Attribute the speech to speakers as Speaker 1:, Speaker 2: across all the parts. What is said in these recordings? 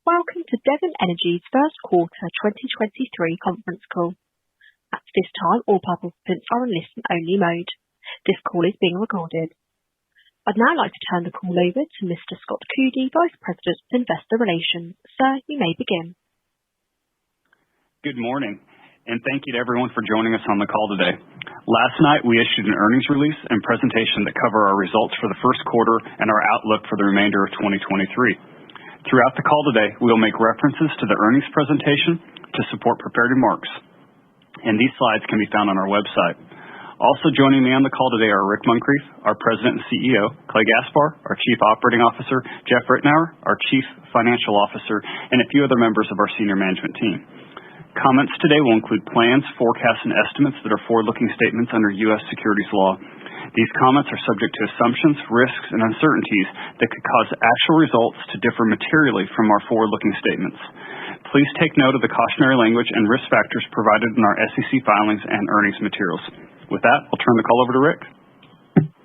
Speaker 1: Welcome to Devon Energy's first quarter 2023 conference call. At this time, all participants are in listen-only mode. This call is being recorded. I'd now like to turn the call over to Mr. Scott Coody, Vice President of Investor Relations. Sir, you may begin.
Speaker 2: Good morning, and thank you to everyone for joining us on the call today. Last night, we issued an earnings release and presentation that cover our results for the first quarter and our outlook for the remainder of 2023. Throughout the call today, we will make references to the earnings presentation to support prepared remarks, and these slides can be found on our website. Also joining me on the call today are Rick Muncrief, our President and CEO, Clay Gaspar, our Chief Operating Officer, Jeff Ritenour, our Chief Financial Officer, and a few other members of our senior management team. Comments today will include plans, forecasts, and estimates that are forward-looking statements under U.S. securities law. These comments are subject to assumptions, risks, and uncertainties that could cause actual results to differ materially from our forward-looking statements. Please take note of the cautionary language and risk factors provided in our SEC filings and earnings materials. With that, I'll turn the call over to Rick.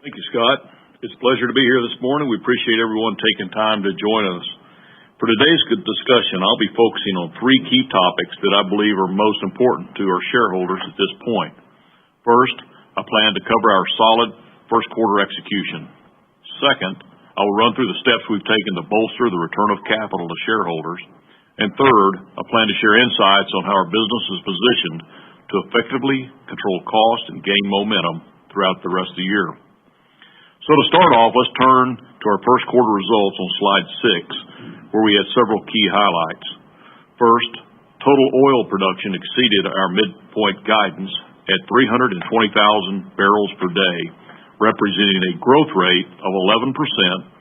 Speaker 3: Thank you, Scott. It's a pleasure to be here this morning. We appreciate everyone taking time to join us. For today's good discussion, I'll be focusing on three key topics that I believe are most important to our shareholders at this point. First, I plan to cover our solid first quarter execution. Second, I will run through the steps we've taken to bolster the return of capital to shareholders. And third, I plan to share insights on how our business is positioned to effectively control cost and gain momentum throughout the rest of the year. So to start off, let's turn to our first quarter results on slide 6, where we had several key highlights. First, total oil production exceeded our midpoint guidance at 320,000 barrels per day, representing a growth rate of 11%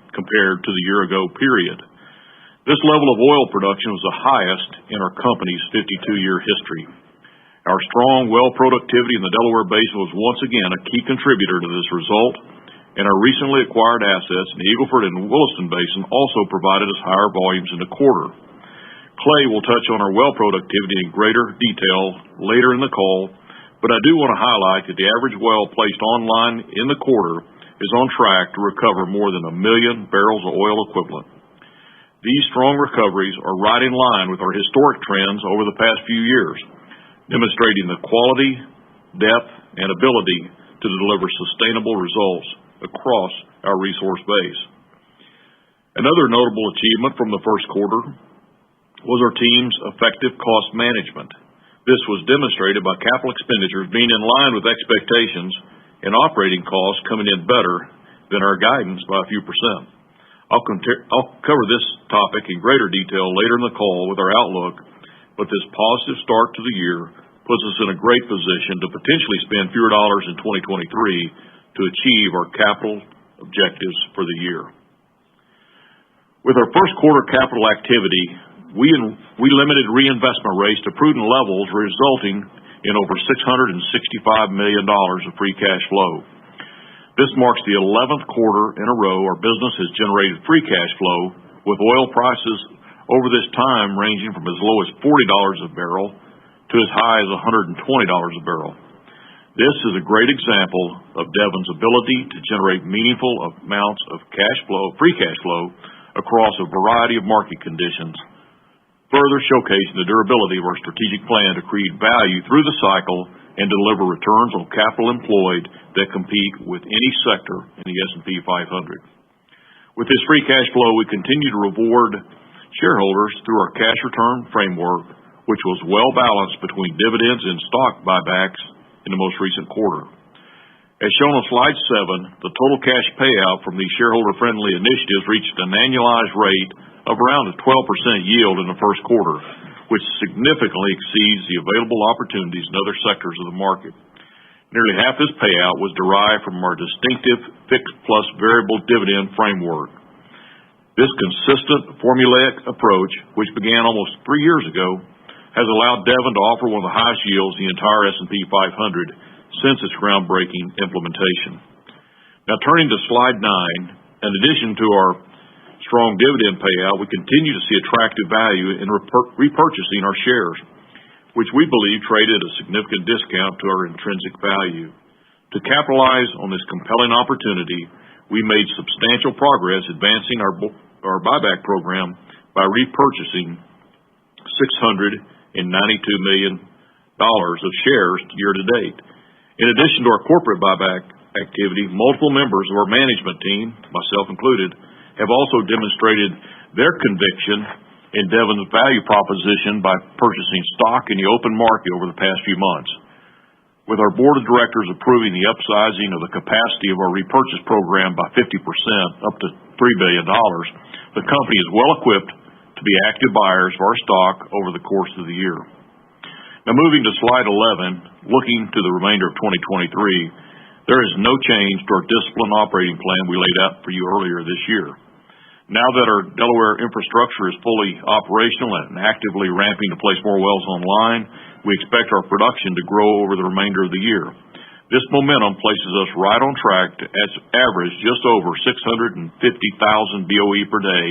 Speaker 3: compared to the year-ago period. This level of oil production was the highest in our company's 52-year history. Our strong well productivity in the Delaware Basin was once again a key contributor to this result, and our recently acquired assets in the Eagle Ford and Williston Basin also provided us higher volumes in the quarter. Clay will touch on our well productivity in greater detail later in the call, but I do want to highlight that the average well placed online in the quarter is on track to recover more than 1 million barrels of oil equivalent. These strong recoveries are right in line with our historic trends over the past few years, demonstrating the quality, depth, and ability to deliver sustainable results across our resource base. Another notable achievement from the first quarter was our team's effective cost management. This was demonstrated by capital expenditures being in line with expectations and operating costs coming in better than our guidance by a few percent. I'll cover this topic in greater detail later in the call with our outlook, but this positive start to the year puts us in a great position to potentially spend fewer dollars in 2023 to achieve our capital objectives for the year. With our first quarter capital activity, we limited reinvestment rates to prudent levels, resulting in over $665 million of free cash flow. This marks the 11th quarter in a row our business has generated free cash flow, with oil prices over this time ranging from as low as $40 a barrel to as high as $120 a barrel. This is a great example of Devon's ability to generate meaningful amounts of free cash flow across a variety of market conditions, further showcasing the durability of our strategic plan to create value through the cycle and deliver returns on capital employed that compete with any sector in the S&P 500. With this free cash flow, we continue to reward shareholders through our cash return framework, which was well balanced between dividends and stock buybacks in the most recent quarter. As shown on slide 7, the total cash payout from these shareholder-friendly initiatives reached an annualized rate of around a 12% yield in the first quarter, which significantly exceeds the available opportunities in other sectors of the market. Nearly half this payout was derived from our distinctive fixed plus variable dividend framework. This consistent formulaic approach, which began almost 3 years ago, has allowed Devon to offer one of the highest yields in the entire S&P 500 since its groundbreaking implementation. Now turning to slide 9, in addition to our strong dividend payout, we continue to see attractive value in repurchasing our shares, which we believe traded at a significant discount to our intrinsic value. To capitalize on this compelling opportunity, we made substantial progress advancing our buyback program by repurchasing $692 million of shares year to date. In addition to our corporate buyback activity, multiple members of our management team, myself included, have also demonstrated their conviction in Devon's value proposition by purchasing stock in the open market over the past few months. With our board of directors approving the upsizing of the capacity of our repurchase program by 50% up to $3 billion, the company is well equipped to be active buyers of our stock over the course of the year. Now moving to slide 11, looking to the remainder of 2023, there is no change to our disciplined operating plan we laid out for you earlier this year. Now that our Delaware infrastructure is fully operational and actively ramping to place more wells online, we expect our production to grow over the remainder of the year. This momentum places us right on track to average just over 650,000 BOE per day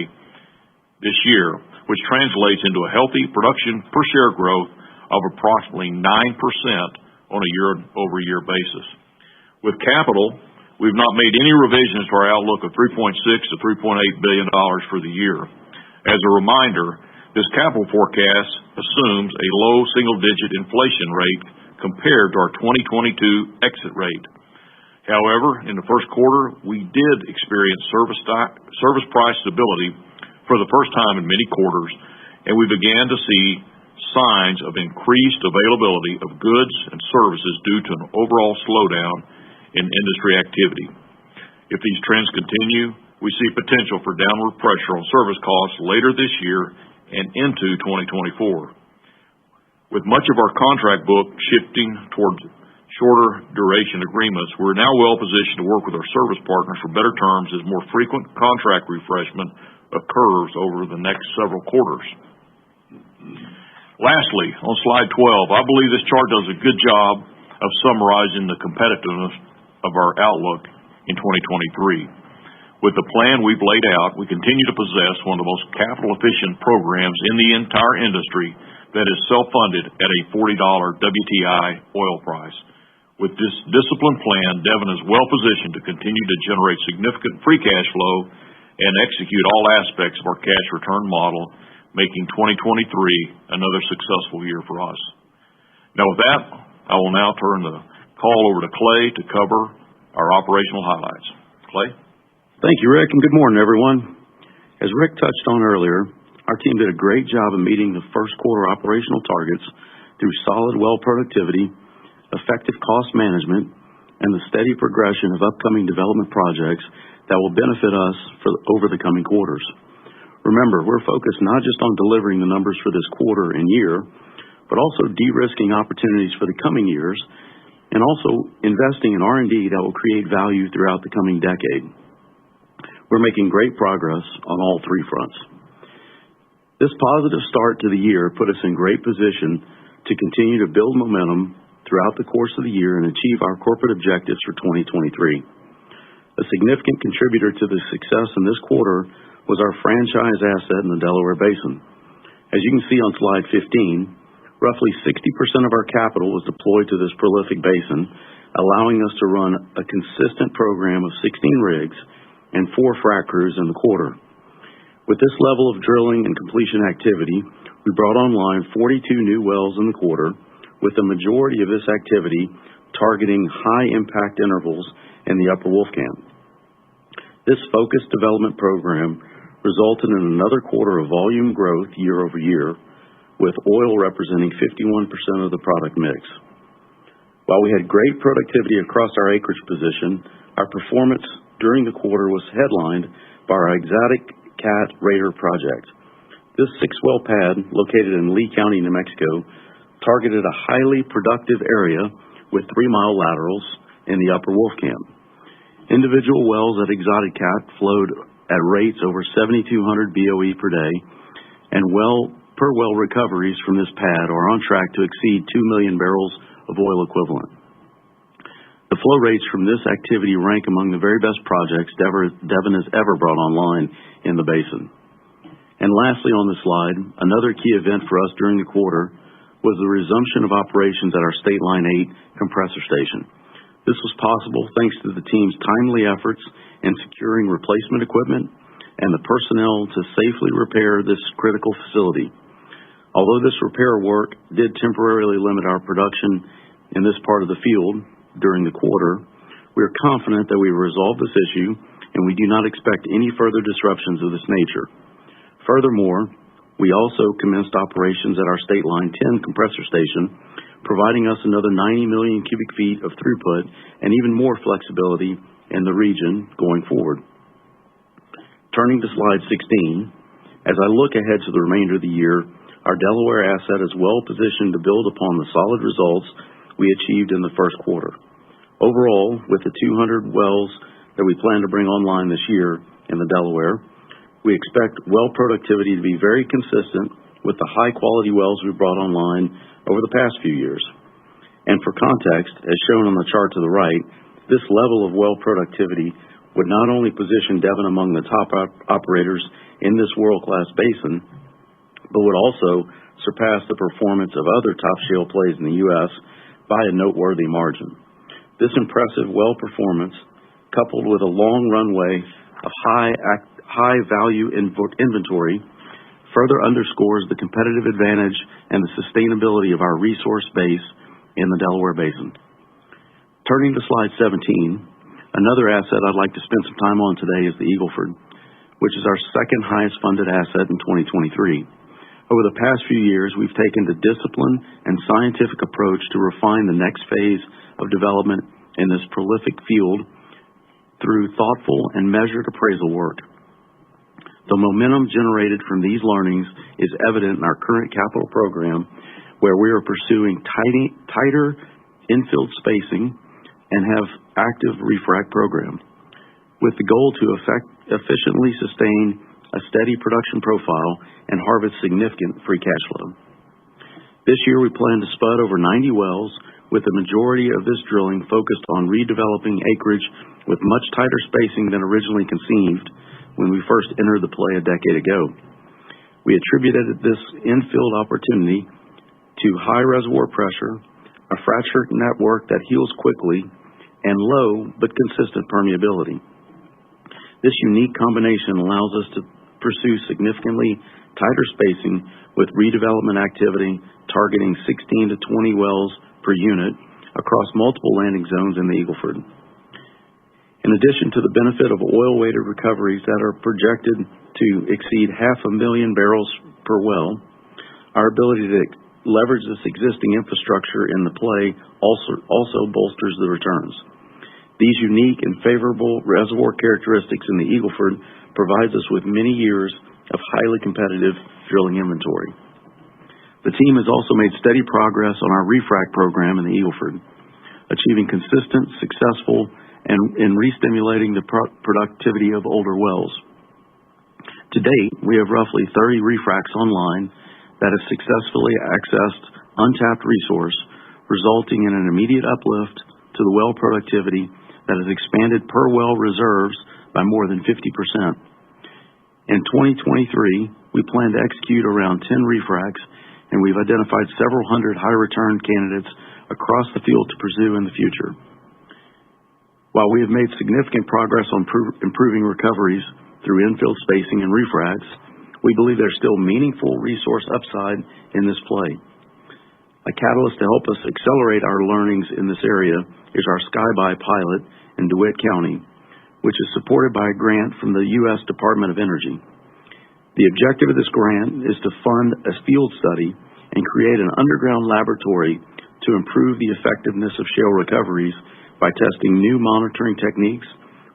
Speaker 3: this year, which translates into a healthy production per share growth of approximately 9% on a year-over-year basis. With capital, we've not made any revisions to our outlook of $3.6 to $3.8 billion for the year. As a reminder, this capital forecast assumes a low single-digit inflation rate compared to our 2022 exit rate. However, in the first quarter, we did experience service price stability for the first time in many quarters, and we began to see signs of increased availability of goods and services due to an overall slowdown in industry activity. If these trends continue, we see potential for downward pressure on service costs later this year and into 2024. With much of our contract book shifting towards shorter duration agreements, we're now well positioned to work with our service partners for better terms as more frequent contract refreshment occurs over the next several quarters. Lastly, on slide 12, I believe this chart does a good job of summarizing the competitiveness of our outlook in 2023. With the plan we've laid out, we continue to possess one of the most capital-efficient programs in the entire industry that is self-funded at a $40 WTI oil price. With this disciplined plan, Devon is well positioned to continue to generate significant free cash flow and execute all aspects of our cash return model, making 2023 another successful year for us. Now with that, I will now turn the call over to Clay to cover our operational highlights. Clay?
Speaker 4: Thank you, Rick, and good morning, everyone. As Rick touched on earlier, our team did a great job of meeting the first quarter operational targets through solid well productivity, effective cost management, and the steady progression of upcoming development projects that will benefit us over the coming quarters. Remember, we're focused not just on delivering the numbers for this quarter and year, but also de-risking opportunities for the coming years and also investing in R&D that will create value throughout the coming decade. We're making great progress on all three fronts. This positive start to the year put us in great position to continue to build momentum throughout the course of the year and achieve our corporate objectives for 2023. A significant contributor to the success in this quarter was our franchise asset in the Delaware Basin. As you can see on slide 15, roughly 60% of our capital was deployed to this prolific basin, allowing us to run a consistent program of 16 rigs and 4 frac crews in the quarter. With this level of drilling and completion activity, we brought online 42 new wells in the quarter, with the majority of this activity targeting high impact intervals in the Upper Wolfcamp. This focused development program resulted in another quarter of volume growth year over year, with oil representing 51% of the product mix. While we had great productivity across our acreage position, our performance during the quarter was headlined by our Exotic Cat Raider project. This 6-well pad, located in Lee County, New Mexico, targeted a highly productive area with 3-mile laterals in the Upper Wolfcamp. Individual wells at Exotic Cat flowed at rates over 7,200 BOE per day, and per well recoveries from this pad are on track to exceed 2 million barrels of oil equivalent. The flow rates from this activity rank among the very best projects Devon has ever brought online in the basin. And lastly on the slide, another key event for us during the quarter was the resumption of operations at our State Line 8 compressor station. This was possible thanks to the team's timely efforts in securing replacement equipment and the personnel to safely repair this critical facility. Although this repair work did temporarily limit our production in this part of the field during the quarter, we are confident that we will resolve this issue, and we do not expect any further disruptions of this nature. Furthermore, we also commenced operations at our State Line 10 compressor station, providing us another 90 million cubic feet of throughput and even more flexibility in the region going forward. Turning to slide 16, as I look ahead to the remainder of the year, our Delaware asset is well positioned to build upon the solid results we achieved in the first quarter. Overall, with the 200 wells that we plan to bring online this year in the Delaware, we expect well productivity to be very consistent with the high-quality wells we brought online over the past few years. And for context, as shown on the chart to the right, this level of well productivity would not only position Devon among the top operators in this world-class basin, but would also surpass the performance of other top shale plays in the U.S. by a noteworthy margin. This impressive well performance, coupled with a long runway of high-value inventory, further underscores the competitive advantage and the sustainability of our resource base in the Delaware Basin. Turning to slide 17, another asset I'd like to spend some time on today is the Eagle Ford, which is our second highest funded asset in 2023. Over the past few years, we've taken the discipline and scientific approach to refine the next phase of development in this prolific field through thoughtful and measured appraisal work. The momentum generated from these learnings is evident in our current capital program, where we are pursuing tighter infill spacing and have active refrac program, with the goal to efficiently sustain a steady production profile and harvest significant free cash flow. This year, we plan to spud over 90 wells, with the majority of this drilling focused on redeveloping acreage with much tighter spacing than originally conceived when we first entered the play a decade ago. We attributed this infill opportunity to high reservoir pressure, a fracture network that heals quickly, and low but consistent permeability. This unique combination allows us to pursue significantly tighter spacing with redevelopment activity targeting 16 to 20 wells per unit across multiple landing zones in the Eagle Ford. In addition to the benefit of oil-weighted recoveries that are projected to exceed 500,000 barrels per well, our ability to leverage this existing infrastructure in the play also bolsters the returns. These unique and favorable reservoir characteristics in the Eagle Ford provides us with many years of highly competitive drilling inventory. The team has also made steady progress on our refrac program in the Eagle Ford, achieving consistent, successful, and in restimulating the productivity of older wells. To date, we have roughly 30 refracs online that have successfully accessed untapped resource, resulting in an immediate uplift to the well productivity that has expanded per well reserves by more than 50%. In 2023, we plan to execute around 10 refracs, and we've identified several hundred high-return candidates across the field to pursue in the future. While we have made significant progress on improving recoveries through infill spacing and refracs, we believe there's still meaningful resource upside in this play. A catalyst to help us accelerate our learnings in this area is our Skyby pilot in DeWitt County, which is supported by a grant from the U.S. Department of Energy. The objective of this grant is to fund a field study and create an underground laboratory to improve the effectiveness of shale recoveries by testing new monitoring techniques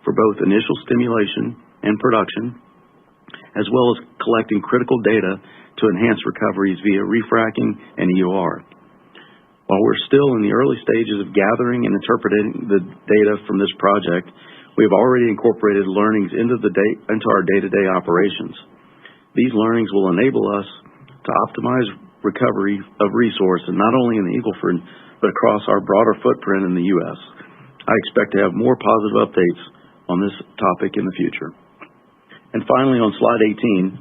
Speaker 4: for both initial stimulation and production, as well as collecting critical data to enhance recoveries via refracking and EOR. While we're still in the early stages of gathering and interpreting the data from this project, we have already incorporated learnings into our day-to-day operations. These learnings will enable us to optimize recovery of resource, and not only in the Eagle Ford, but across our broader footprint in the U.S. I expect to have more positive updates on this topic in the future. And finally, on slide 18,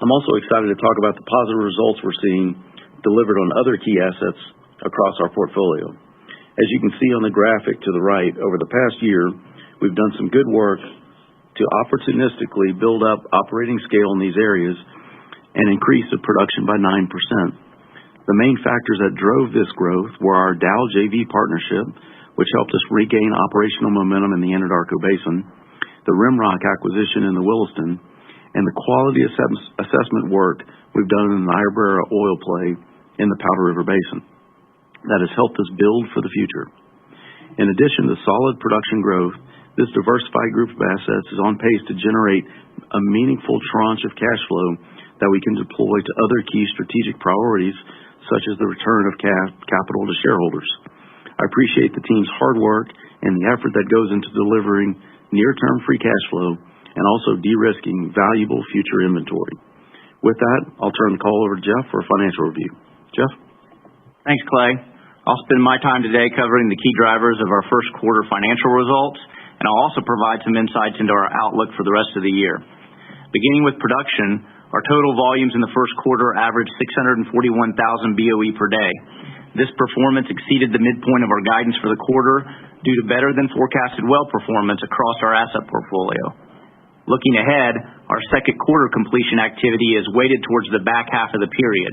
Speaker 4: I'm also excited to talk about the positive results we're seeing delivered on other key assets across our portfolio. As you can see on the graphic to the right, over the past year, we've done some good work to to opportunistically build up operating scale in these areas and increase the production by 9%. The main factors that drove this growth were our Dow JV partnership, which helped us regain operational momentum in the Anadarko Basin, the Rimrock acquisition in the Williston, and the quality assessment work we've done in the Niobrara oil play in the Powder River Basin. That has helped us build for the future. In addition to solid production growth, this diversified group of assets is on pace to generate a meaningful tranche of cash flow that we can deploy to other key strategic priorities, such as the return of capital to shareholders. I appreciate the team's hard work and the effort that goes into delivering near-term free cash flow and also de-risking valuable future inventory. With that, I'll turn the call over to Jeff for a financial review. Jeff?
Speaker 5: Thanks, Clay. I'll spend my time today covering the key drivers of our first quarter financial results, and I'll also provide some insights into our outlook for the rest of the year. Beginning with production, our total volumes in the first quarter averaged 641,000 BOE per day. This performance exceeded the midpoint of our guidance for the quarter due to better than forecasted well performance across our asset portfolio. Looking ahead, our second quarter completion activity is weighted towards the back half of the period.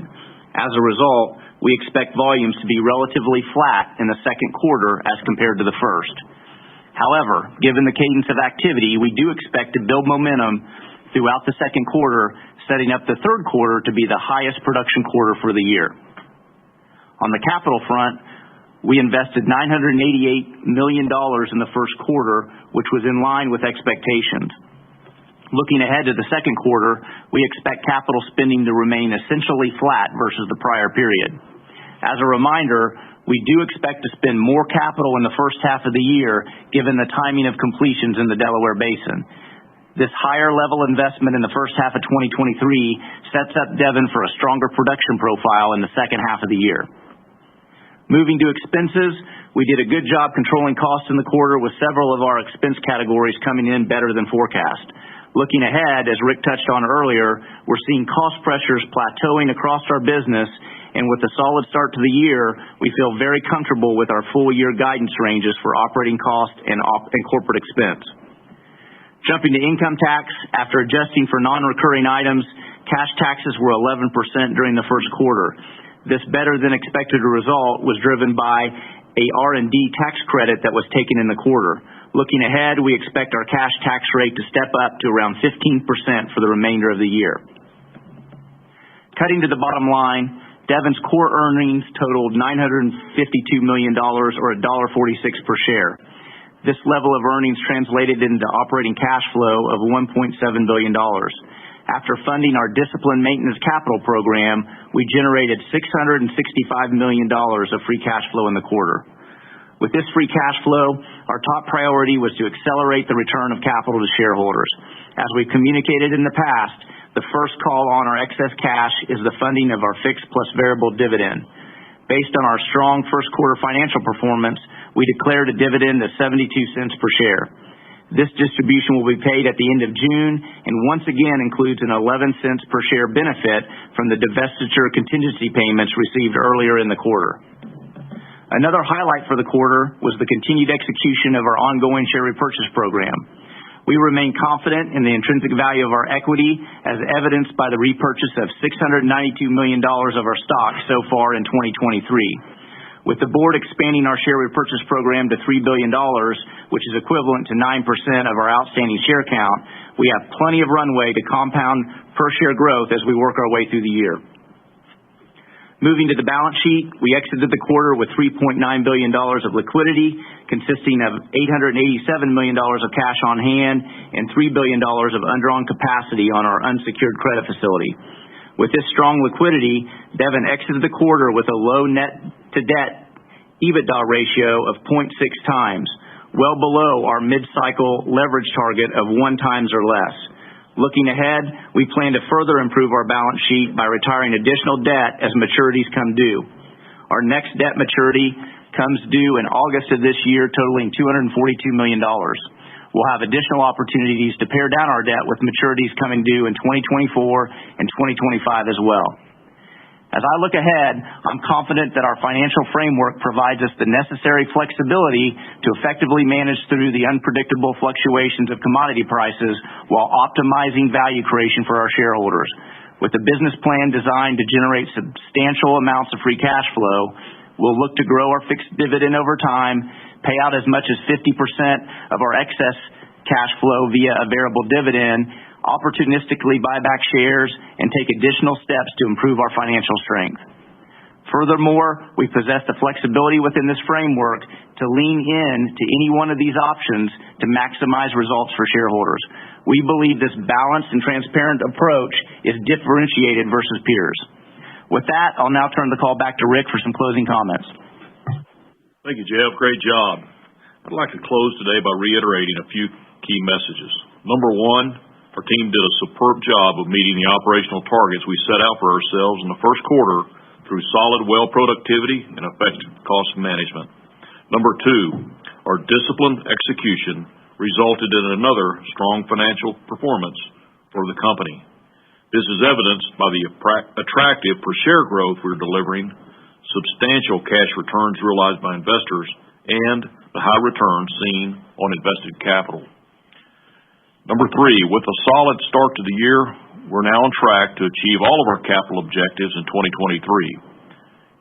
Speaker 5: As a result, we expect volumes to be relatively flat in the second quarter as compared to the first. However, given the cadence of activity, we do expect to build momentum throughout the second quarter, setting up the third quarter to be the highest production quarter for the year. On the capital front, we invested $988 million in the first quarter, which was in line with expectations. Looking ahead to the second quarter, we expect capital spending to remain essentially flat versus the prior period. As a reminder, we do expect to spend more capital in the first half of the year given the timing of completions in the Delaware Basin. This higher level investment in the first half of 2023 sets up Devon for a stronger production profile in the second half of the year. Moving to expenses, we did a good job controlling costs in the quarter with several of our expense categories coming in better than forecast. Looking ahead, as Rick touched on earlier, we're seeing cost pressures plateauing across our business, and with a solid start to the year, we feel very comfortable with our full year guidance ranges for operating cost and corporate expense. Jumping to income tax, after adjusting for non-recurring items, cash taxes were 11% during the first quarter. This better than expected result was driven by a R&D tax credit that was taken in the quarter. Looking ahead, we expect our cash tax rate to step up to around 15% for the remainder of the year. Cutting to the bottom line, Devon's core earnings totaled $952 million or $1.46 per share. This level of earnings translated into operating cash flow of $1.7 billion. After funding our disciplined maintenance capital program, we generated $665 million of free cash flow in the quarter. With this free cash flow, our top priority was to accelerate the return of capital to shareholders. As we communicated in the past, the first call on our excess cash is the funding of our fixed plus variable dividend. Based on our strong first quarter financial performance, we declared a dividend of 72 cents per share. This distribution will be paid at the end of June and once again includes an 11 cents per share benefit from the divestiture contingency payments received earlier in the quarter. Another highlight for the quarter was the continued execution of our ongoing share repurchase program. We remain confident in the intrinsic value of our equity as evidenced by the repurchase of $692 million of our stock so far in 2023. With the board expanding our share repurchase program to $3 billion, which is equivalent to 9% of our outstanding share count, we have plenty of runway to compound per share growth as we work our way through the year. Moving to the balance sheet, we exited the quarter with $3.9 billion of liquidity, consisting of $887 million of cash on hand and $3 billion of undrawn capacity on our unsecured credit facility. With this strong liquidity, Devon exited the quarter with a low net to debt EBITDA ratio of 0.6 times, well below our mid-cycle leverage target of 1 times or less. Looking ahead, we plan to further improve our balance sheet by retiring additional debt as maturities come due. Our next debt maturity comes due in August of this year, totaling $242 million. We'll have additional opportunities to pare down our debt with maturities coming due in 2024 and 2025 as well. As I look ahead, I'm confident that our financial framework provides us the necessary flexibility to effectively manage through the unpredictable fluctuations of commodity prices while optimizing value creation for our shareholders. With a business plan designed to generate substantial amounts of free cash flow, we'll look to grow our fixed dividend over time, pay out as much as 50% of our excess cash flow via a variable dividend, opportunistically buy back shares, and take additional steps to improve our financial strength. Furthermore, we possess the flexibility within this framework to lean in to any one of these options to maximize results for shareholders. We believe this balanced and transparent approach is differentiated versus peers. With that, I'll now turn the call back to Rick for some closing comments.
Speaker 3: Thank you, Jeff. Great job. I'd like to close today by reiterating a few key messages. Number one, our team did a superb job of meeting the operational targets we set out for ourselves in the first quarter through solid well productivity and effective cost management. Number two, our disciplined execution resulted in another strong financial performance for the company. This is evidenced by the attractive per share growth we're delivering, substantial cash returns realized by investors, and the high returns seen on invested capital. Number three, with a solid start to the year, we're now on track to achieve all of our capital objectives in 2023.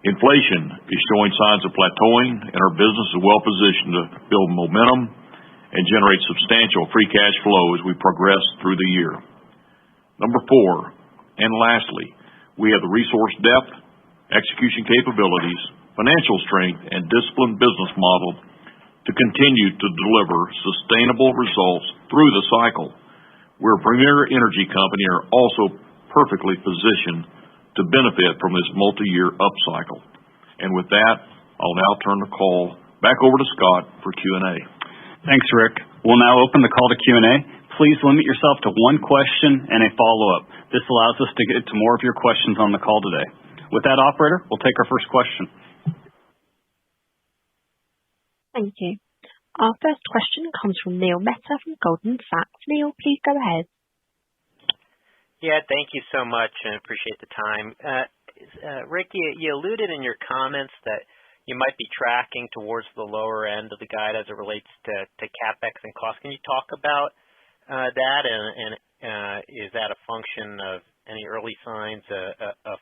Speaker 3: Inflation is showing signs of plateauing, and our business is well positioned to build momentum and generate substantial free cash flow as we progress through the year. Number four, and lastly, we have the resource depth, execution capabilities, financial strength, and disciplined business model to continue to deliver sustainable results through the cycle. We're a premier energy company and are also perfectly positioned to benefit from this multi-year upcycle. And with that, I'll now turn the call back over to Scott for Q&A.
Speaker 2: Thanks, Rick. We'll now open the call to Q&A. Please limit yourself to one question and a follow-up. This allows us to get to more of your questions on the call today. With that, operator, we'll take our first question.
Speaker 1: Thank you. Our first question comes from Neil Mehta from Goldman Sachs. Neil, please go ahead.
Speaker 6: Yeah, thank you so much, and appreciate the time. Rick, you alluded in your comments that you might be tracking towards the lower end of the guide as it relates to CapEx and cost. Can you talk about that, and is that a function of any early signs of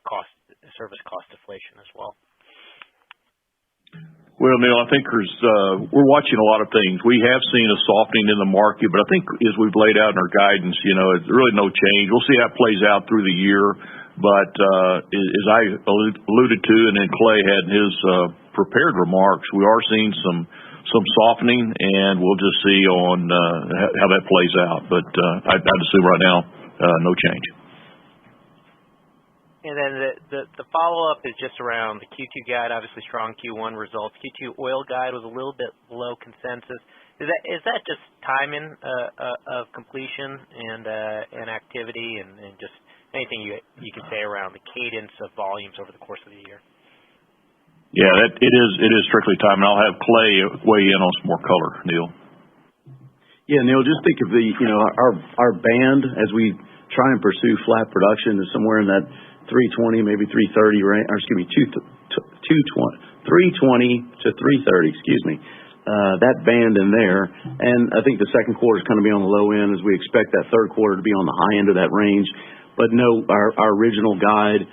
Speaker 6: service cost deflation as well?
Speaker 3: Well, Neil, I think we're watching a lot of things. We have seen a softening in the market, but I think as we've laid out in our guidance, there's really no change. We'll see how it plays out through the year. But as I alluded to, and then Clay had in his prepared remarks, we are seeing some softening, and we'll just see on how that plays out. But I'd assume right now, no change.
Speaker 6: And then the follow-up is just around the Q2 guide, obviously strong Q1 results. Q2 oil guide was a little bit below consensus. Is that just timing of completion and activity, and just anything you can say around the cadence of volumes over the course of the year?
Speaker 3: Yeah, it is strictly timing. I'll have Clay weigh in on some more color, Neil.
Speaker 4: Yeah, Neil, just think of our band as we try and pursue flat production is somewhere in that 320, maybe 330 range, or excuse me, 320 to 330, excuse me. That band in there. And I think the second quarter is going to be on the low end as we expect that third quarter to be on the high end of that range. But no, our original guide,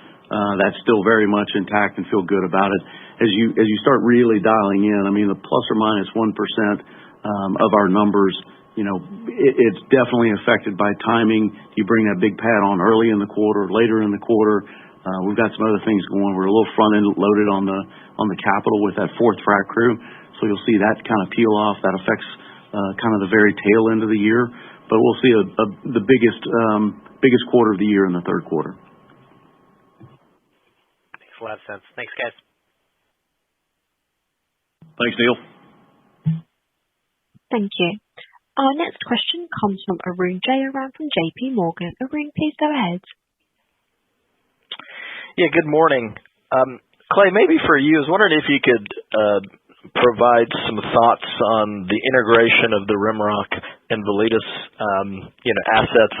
Speaker 4: that's still very much intact and feel good about it. As you start really dialing in, I mean, the plus or minus 1% of our numbers, it's definitely affected by timing. You bring that big pad on early in the quarter, later in the quarter. We've got some other things going. We're a little front end loaded on the capital with that fourth frac crew, so you'll see that kind of peel off. That affects kind of the very tail end of the year. But we'll see the biggest quarter of the year in the third quarter.
Speaker 6: Makes a lot of sense. Thanks, guys.
Speaker 3: Thanks, Neil.
Speaker 1: Thank you. Our next question comes from Arun Jayaram from JP Morgan. Arun, please go ahead.
Speaker 7: Yeah, good morning. Clay, maybe for you, I was wondering if you could provide some thoughts on the integration of the Rimrock and Valitas assets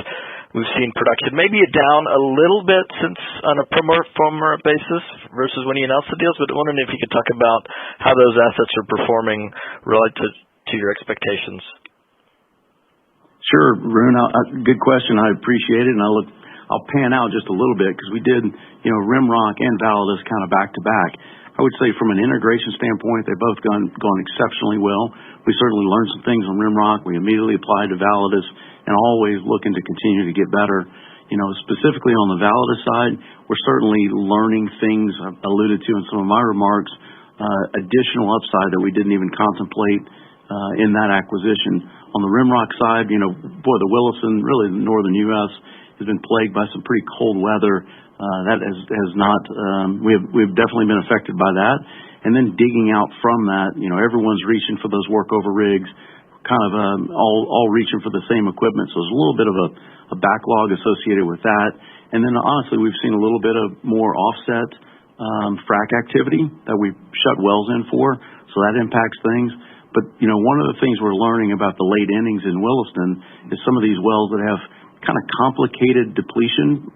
Speaker 7: we've seen production maybe down a little bit since on a pro forma basis versus when you announced the deals, but wondering if you could talk about how those assets are performing relative to your expectations.
Speaker 4: Sure, Arun. Good question. I appreciate it, and I'll pan out just a little bit because we did, Rimrock and Validus kind of back to back. I would say from an integration standpoint, they've both gone exceptionally well. We certainly learned some things on Rimrock. We immediately applied to Validus and always looking to continue to get better. Specifically on the Validus side, we're certainly learning things I've alluded to in some of my remarks, additional upside that we didn't even contemplate in that acquisition. On the Rimrock side, the Williston, really the northern U.S., has been plagued by some pretty cold weather. That has not, we've definitely been affected by that. And then digging out from that, everyone's reaching for those workover rigs, kind of all reaching for the same equipment. So there's a little bit of a backlog associated with that. And then honestly, we've seen a little bit of more offset frac activity that we've shut wells in for. So that impacts things. But, one of the things we're learning about the late innings in Williston is some of these wells that have kind of complicated depletion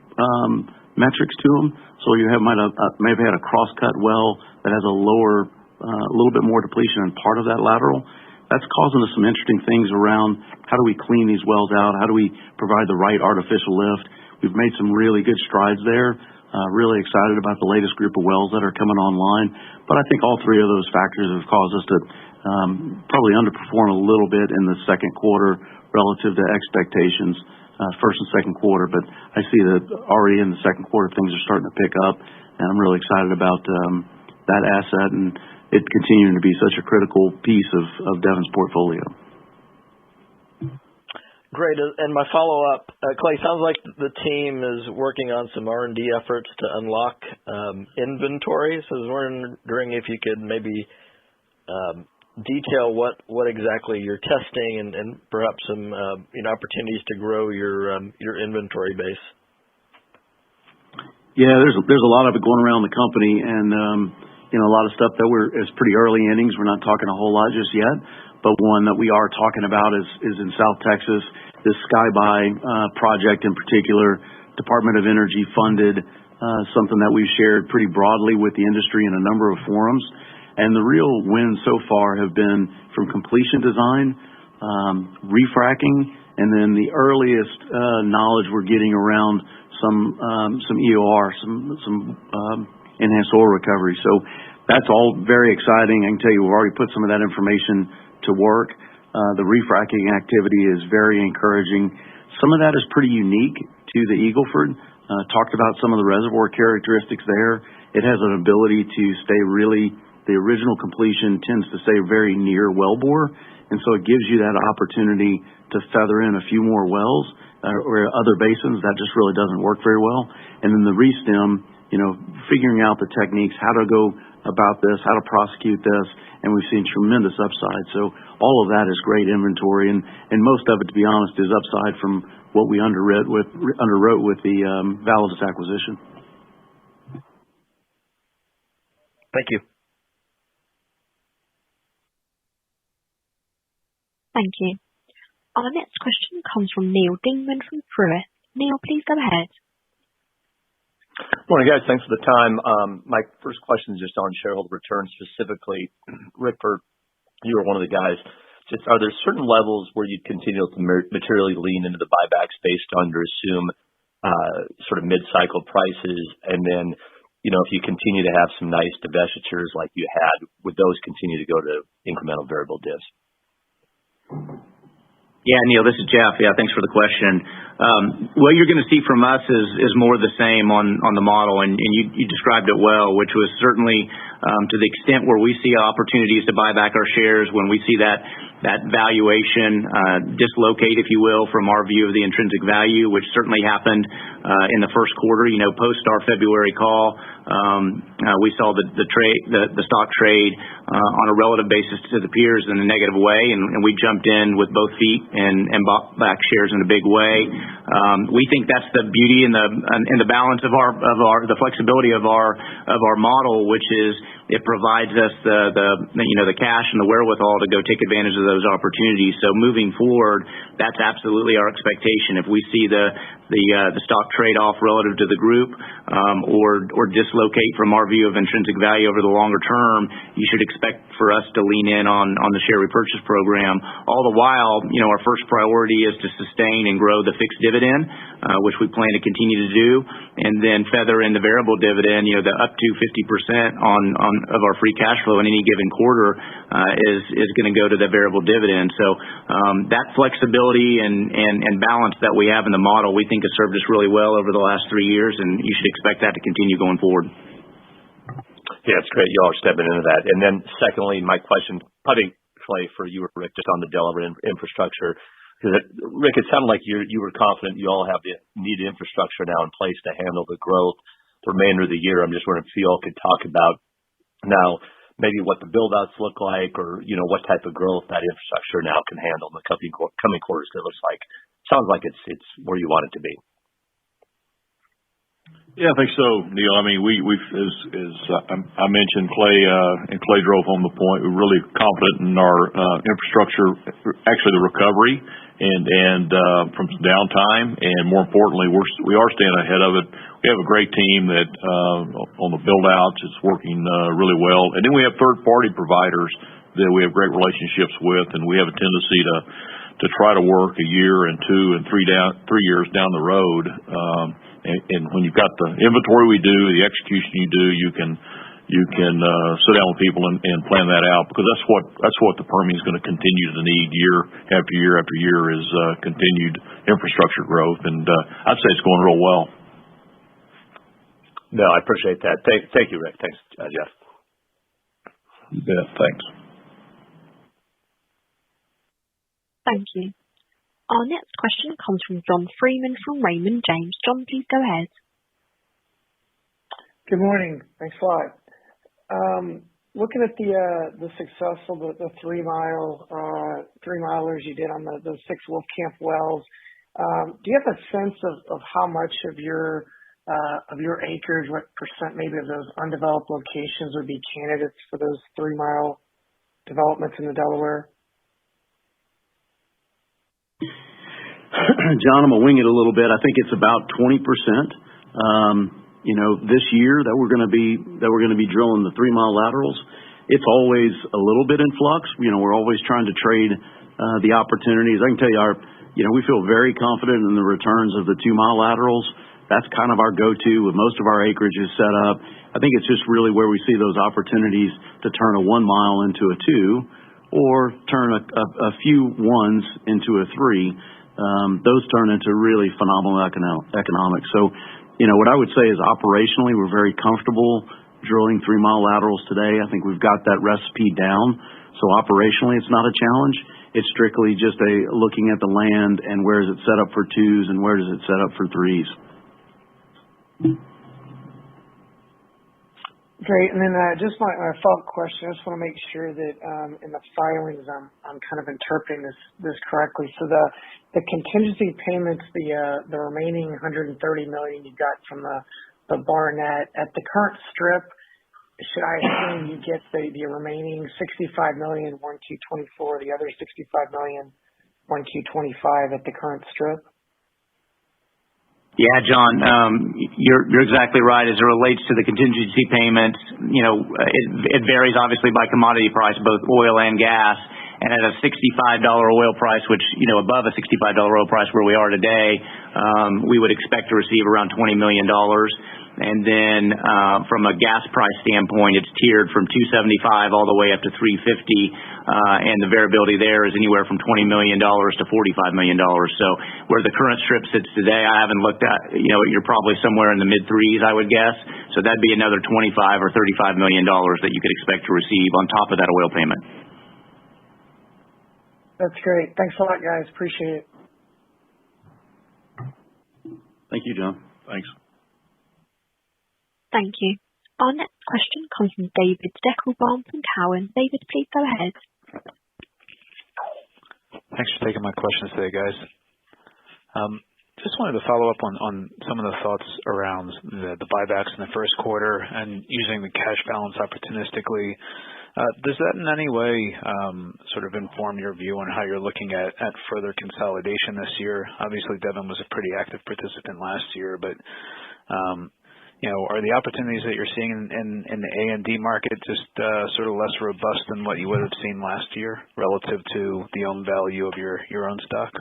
Speaker 4: metrics to them. So you might have had a cross-cut well that has a lower, a little bit more depletion in part of that lateral. That's causing us some interesting things around how do we clean these wells out? How do we provide the right artificial lift? We've made some really good strides there. Really excited about the latest group of wells that are coming online. But I think all three of those factors have caused us to probably underperform a little bit in the second quarter relative to expectations. First and second quarter, but I see that already in the second quarter things are starting to pick up, and I'm really excited about that asset and it continuing to be such a critical piece of Devon's portfolio.
Speaker 7: Great. And my follow-up, Clay, sounds like the team is working on some R&D efforts to unlock inventory. So I was wondering if you could maybe detail what exactly you're testing and perhaps some opportunities to grow your inventory base.
Speaker 4: Yeah, there's a lot of it going around the company, and a lot of stuff that it's pretty early innings. We're not talking a whole lot just yet, but one that we are talking about is in South Texas. This Skyby project in particular, Department of Energy funded, something that we've shared pretty broadly with the industry in a number of forums. And the real wins so far have been from completion design, refracking, and then the earliest knowledge we're getting around some EOR, some enhanced oil recovery. So that's all very exciting. I can tell you we've already put some of that information to work. The refracking activity is very encouraging. Some of that is pretty unique to the Eagle Ford. Talked about some of the reservoir characteristics there. It has an ability to stay the original completion tends to stay very near wellbore, and so it gives you that opportunity to feather in a few more wells or other basins. That just really doesn't work very well. And then the restim, figuring out the techniques, how to go about this, how to prosecute this, and we've seen tremendous upside. So all of that is great inventory, and most of it, to be honest, is upside from what we underwrote with the Validus acquisition.
Speaker 7: Thank you.
Speaker 1: Thank you. Our next question comes from Neal Dingmann from Truist. Neal, please go ahead.
Speaker 8: Morning, guys. Thanks for the time. My first question is just on shareholder returns specifically. Rick, you were one of the guys. Just are there certain levels where you'd continue to materially lean into the buybacks based on your assume sort of mid-cycle prices, and then if you continue to have some nice divestitures like you had, would those continue to go to incremental variable divs?
Speaker 5: Yeah, Neal, this is Jeff. Yeah, thanks for the question. What you're going to see from us is more of the same on the model, and you described it well, which was certainly to the extent where we see opportunities to buy back our shares, when we see that valuation dislocate, if you will, from our view of the intrinsic value, which certainly happened in the first quarter. Post our February call, we saw the stock trade on a relative basis to the peers in a negative way, and we jumped in with both feet and bought back shares in a big way. We think that's the beauty and the balance of the flexibility of our model, which is it provides us the cash and the wherewithal to go take advantage of those opportunities. So moving forward, that's absolutely our expectation. If we see the the stock trade-off relative to the group, or dislocate from our view of intrinsic value over the longer term, you should expect for us to lean in on the share repurchase program. All the while, our first priority is to sustain and grow the fixed dividend, which we plan to continue to do, and then feather in the variable dividend, the up to 50% of our free cash flow in any given quarter is going to go to the variable dividend. So that flexibility and balance that we have in the model, we think has served us really well over the last 3 years, and you should expect that to continue going forward.
Speaker 8: Yeah, it's great y'all are stepping into that. And then secondly, my question, probably Clay for you or Rick, just on the Delaware infrastructure. Because Rick, it sounded like you were confident you all have the needed infrastructure now in place to handle the growth the remainder of the year. I'm just wondering if you all could talk about now maybe what the build-outs look like, or what type of growth that infrastructure now can handle in the coming quarters. It looks like, sounds like it's where you want it to be.
Speaker 3: Yeah, I think so, Neil. I mean, we've as I mentioned, Clay drove home the point. We're really confident in our infrastructure, actually the recovery, and from some downtime, and more importantly, we are staying ahead of it. We have a great team that on the build outs is working really well, and then we have third party providers that we have great relationships with, and we have a tendency to try to work a year and 2 and 3 years down the road. And when you've got the inventory we do, the execution you do, you can sit down with people and plan that out, because that's what the Permian is going to continue to need year after year after year is continued infrastructure growth, and I'd say it's going real well.
Speaker 8: No, I appreciate that. Thank you, Rick. Thanks, Jeff.
Speaker 3: Yeah, thanks.
Speaker 1: Thank you. Our next question comes from John Freeman from Raymond James. John, please go ahead.
Speaker 9: Good morning. Thanks a lot. Looking at the successful, the 3 milers you did on the 6 Wolfcamp wells, do you have a sense of how much of your acreage, what percent maybe of those undeveloped locations would be candidates for those 3-mile developments in the Delaware?
Speaker 4: John, I'm gonna wing it a little bit. I think it's about 20%. This year that we're gonna be drilling the 3-mile laterals. It's always a little bit in flux. We're always trying to trade the opportunities. I can tell you, we feel very confident in the returns of the 2-mile laterals. That's kind of our go-to with most of our acreage is set up. I think it's just really where we see those opportunities to turn a 1 mile into a 2, or turn a few 1s into a 3. Those turn into really phenomenal economics. So, what I would say is operationally, we're very comfortable drilling 3-mile laterals today. I think we've got that recipe down. So operationally, it's not a challenge. It's strictly just looking at the land and where is it set up for 2s and where does it set up for 3s.
Speaker 9: Great. And then just my follow-up question. I just want to make sure that in the filings I'm kind of interpreting this correctly. So the contingency payments, the remaining $130 million you got from the Barnett at the current strip, should I assume you get the remaining $65 million 1Q24, the other $65 million 1Q25 at the current strip?
Speaker 5: Yeah, John, you're exactly right. As it relates to the contingency payments, it varies obviously by commodity price, both oil and gas. And at a $65 oil price, which, above a $65 oil price where we are today, we would expect to receive around $20 million. And then from a gas price standpoint, it's tiered from $2.75 all the way up to $3.50, and the variability there is anywhere from $20 million to $45 million. So where the current strip sits today, I haven't looked at. You're probably somewhere in the mid threes, I would guess. So that'd be another $25 or $35 million that you could expect to receive on top of that oil payment.
Speaker 9: That's great. Thanks a lot, guys. Appreciate it.
Speaker 4: Thank you, John.
Speaker 3: Thanks.
Speaker 1: Thank you. Our next question comes from David Deckelbaum from Cowen. David, please go ahead.
Speaker 10: Thanks for taking my questions today, guys. Just wanted to follow up on some of the thoughts around the buybacks in the first quarter and using the cash balance opportunistically. Does that in any way sort of inform your view on how you're looking at further consolidation this year? Obviously, Devon was a pretty active participant last year, but are the opportunities that you're seeing in the A&D market just sort of less robust than what you would have seen last year relative to the own value of your own stock?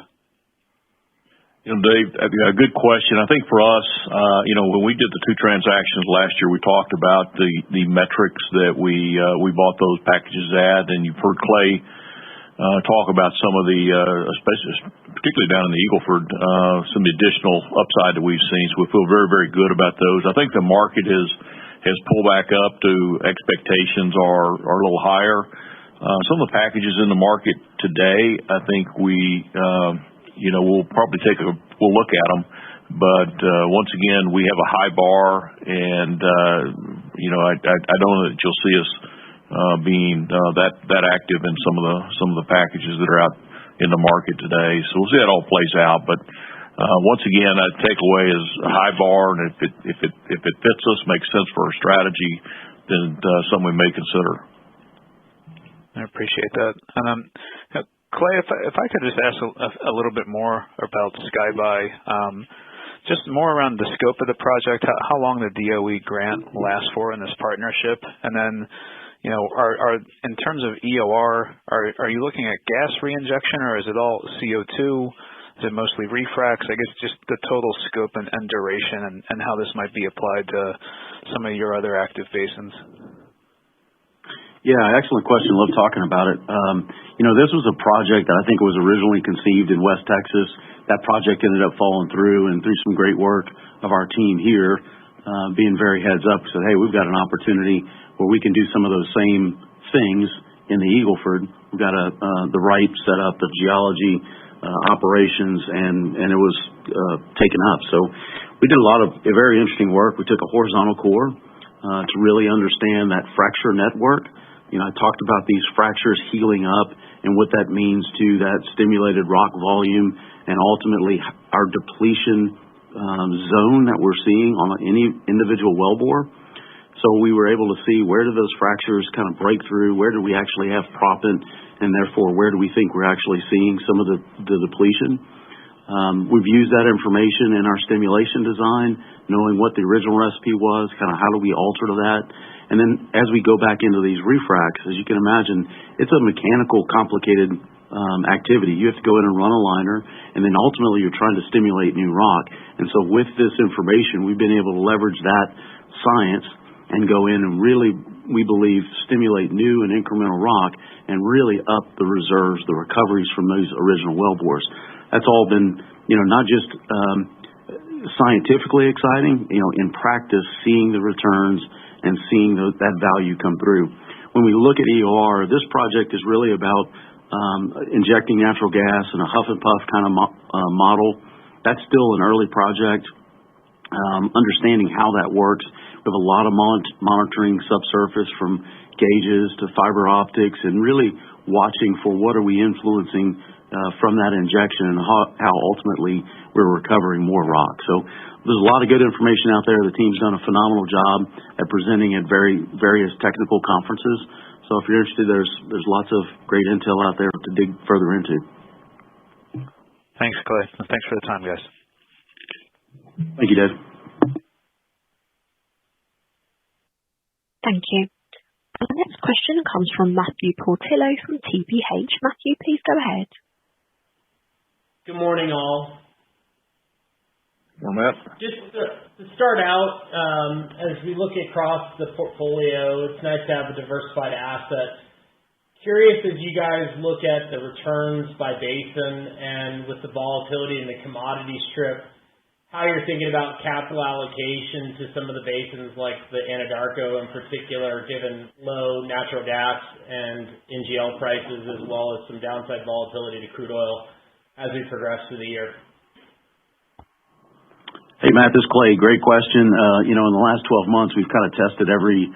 Speaker 3: Dave, a good question. I think for us, when we did the two transactions last year, we talked about the metrics that we bought those packages at, and you've heard Clay talk about some of the, especially particularly down in the Eagle Ford, some additional upside that we've seen. So we feel very, very good about those. I think the market has pulled back up to expectations are a little higher. Some of the packages in the market today, I think we'll probably we'll look at them, but once again, we have a high bar, and I don't know that you'll see us being that active in some of the packages that are out in the market today. So we'll see how it all plays out. But once again, that takeaway is a high bar, and if it fits us, makes sense for our strategy, then something we may consider.
Speaker 10: I appreciate that. Clay, if I could just ask a little bit more about Skyby, just more around the scope of the project, how long the DOE grant lasts for in this partnership, and then, are in terms of EOR, are you looking at gas reinjection, or is it all CO2? Is it mostly refracs? I guess just the total scope and duration, and how this might be applied to some of your other active basins.
Speaker 4: Yeah, excellent question. Love talking about it. This was a project that I think was originally conceived in West Texas. That project ended up falling through, and through some great work of our team here, being very heads up, said, hey, we've got an opportunity where we can do some of those same things in the Eagle Ford. We've got the right setup, the geology, operations, and it was taken up. So we did a lot of very interesting work. We took a horizontal core to really understand that fracture network. I talked about these fractures healing up and what that means to that stimulated rock volume and ultimately our depletion zone that we're seeing on any individual wellbore. So we were able to see where do those fractures kind of break through, where do we actually have proppant, and therefore where do we think we're actually seeing some of the depletion. We've used that information in our stimulation design, knowing what the original recipe was, kind of how do we alter to that. And then as we go back into these refracs, as you can imagine, it's a mechanical, complicated activity. You have to go in and run a liner, and then ultimately you're trying to stimulate new rock. And so with this information, we've been able to leverage that science and go in and really, we believe, stimulate new and incremental rock and really up the reserves, the recoveries from those original wellbores. That's all been, not just scientifically exciting, in practice, seeing the returns and seeing that value come through. When we look at EOR, this project is really about injecting natural gas in a huff and puff kind of model. That's still an early project. Understanding how that works. We have a lot of monitoring subsurface from gauges to fiber optics and really watching for what are we influencing from that injection and how ultimately we're recovering more rock. So there's a lot of good information out there. The team's done a phenomenal job at presenting at various technical conferences. So if you're interested, there's lots of great intel out there to dig further into.
Speaker 10: Thanks, Clay. Thanks for the time, guys.
Speaker 4: Thank you, Dave.
Speaker 1: Thank you. Our next question comes from Matthew Portillo from TPH. Matthew, please go ahead.
Speaker 11: Good morning, all.
Speaker 3: Well, Matt.
Speaker 11: Just to start out, as we look across the portfolio, it's nice to have a diversified asset. Curious as you guys look at the returns by basin and with the volatility in the commodity strip, how you're thinking about capital allocation to some of the basins like the Anadarko in particular, given low natural gas and NGL prices, as well as some downside volatility to crude oil as we progress through the year.
Speaker 4: Hey, Matt, this is Clay. Great question. In the last 12 months, we've kind of tested every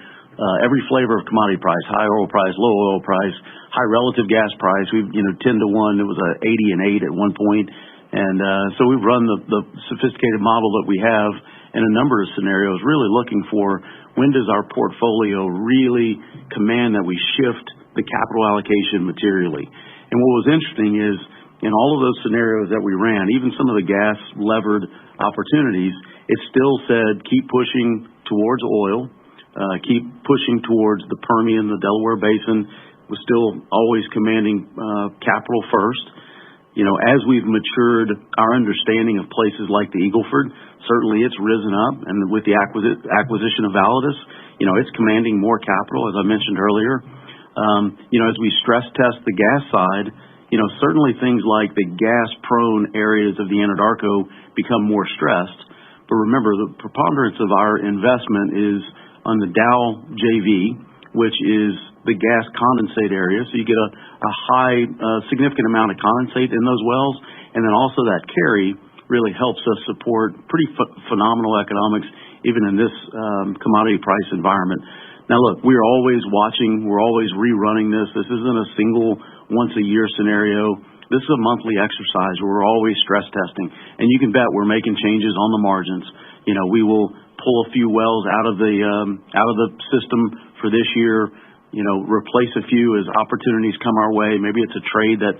Speaker 4: flavor of commodity price: high oil price, low oil price, high relative gas price. We've 10 to 1. It was 80 and 8 at one point. And so we've run the sophisticated model that we have, in a number of scenarios, really looking for when does our portfolio really command that we shift the capital allocation materially. And what was interesting is in all of those scenarios that we ran, even some of the gas-levered opportunities, it still said keep pushing towards oil, keep pushing towards the Permian, the Delaware Basin was still always commanding capital first. As we've matured our understanding of places like the Eagle Ford, certainly it's risen up, and with the acquisition of Validus, it's commanding more capital, as I mentioned earlier. As we stress test the gas side, certainly things like the gas-prone areas of the Anadarko become more stressed. But remember, the preponderance of our investment is on the Dow JV, which is the gas condensate area. So you get a high, significant amount of condensate in those wells. And then also that carry really helps us support pretty phenomenal economics, even in this commodity price environment. Now, look, we're always watching. We're always rerunning this. This isn't a single once-a-year scenario. This is a monthly exercise where we're always stress testing. And you can bet we're making changes on the margins. We will pull a few wells out of the system for this year, replace a few as opportunities come our way. Maybe it's a trade that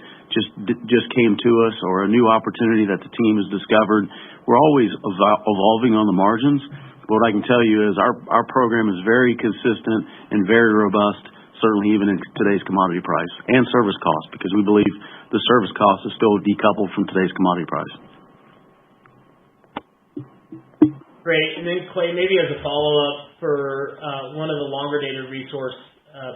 Speaker 4: just came to us or a new opportunity that the team has discovered. We're always evolving on the margins. What I can tell you is our program is very consistent and very robust, certainly even in today's commodity price and service cost, because we believe the service cost is still decoupled from today's commodity price.
Speaker 11: Great. And then, Clay, maybe as a follow-up for one of the longer-dated resource